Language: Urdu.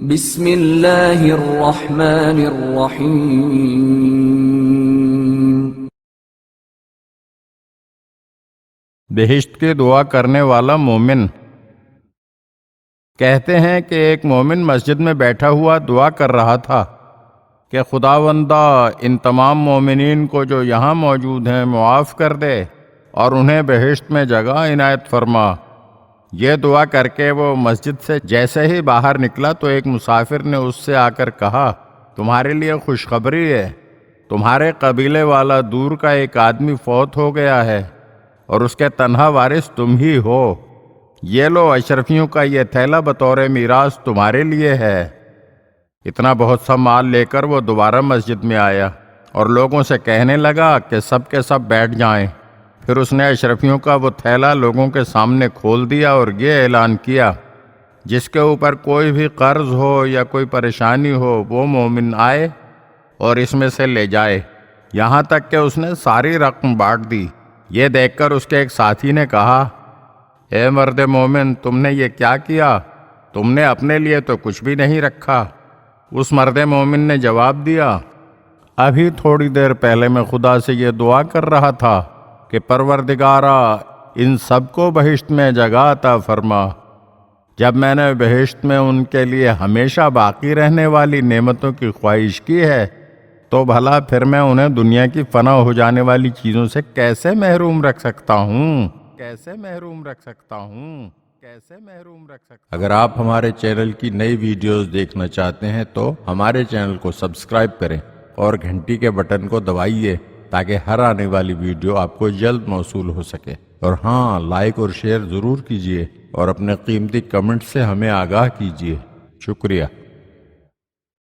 بسم اللہ الرحمن الرحیم۔ بہشت کی دعا کرنے والا مومن۔ کہتے ہیں کہ ایک مومن مسجد میں بیٹھا ہوا دعا کر رہا تھا کہ خداوندہ ان تمام مومنین کو جو یہاں موجود ہیں معاف کر دے اور انہیں بہشت میں جگہ عنایت فرما۔ یہ دعا کر کے وہ مسجد سے جیسے ہی باہر نکلا تو ایک مسافر نے اس سے آ کر کہا، تمہارے لیے خوشخبری ہے، تمہارے قبیلے والا دور کا ایک آدمی فوت ہو گیا ہے اور اس کے تنہا وارث تم ہی ہو۔ یہ لو اشرفیوں کا یہ تھیلا بطور میراث تمہارے لیے ہے۔ اتنا بہت سا مال لے کر وہ دوبارہ مسجد میں آیا اور لوگوں سے کہنے لگا کہ سب کے سب بیٹھ جائیں۔ پھر اس نے اشرفیوں کا وہ تھیلا لوگوں کے سامنے کھول دیا اور یہ اعلان کیا، جس کے اوپر کوئی بھی قرض ہو یا کوئی پریشانی ہو وہ مومن آئے اور اس میں سے لے جائے، یہاں تک کہ اس نے ساری رقم بانٹ دی۔ یہ دیکھ کر اس کے ایک ساتھی نے کہا، اے مرد مومن، تم نے یہ کیا کیا؟ تم نے اپنے لیے تو کچھ بھی نہیں رکھا۔ اس مرد مومن نے جواب دیا، ابھی تھوڑی دیر پہلے میں خدا سے یہ دعا کر رہا تھا کہ پروردگارا ان سب کو بہشت میں جگہ عطا فرما۔ جب میں نے بہشت میں ان کے لیے ہمیشہ باقی رہنے والی نعمتوں کی خواہش کی ہے تو بھلا پھر میں انہیں دنیا کی فنا ہو جانے والی چیزوں سے کیسے محروم رکھ سکتا ہوں؟ اگر آپ ہمارے چینل کی نئی ویڈیوز دیکھنا چاہتے ہیں تو ہمارے چینل کو سبسکرائب کریں اور گھنٹی کے بٹن کو دبائیے تاکہ ہر آنے والی ویڈیو آپ کو جلد موصول ہو سکے۔ اور ہاں، لائک اور شیئر ضرور کیجیے اور اپنے قیمتی کمنٹ سے ہمیں آگاہ کیجیے۔ شکریہ۔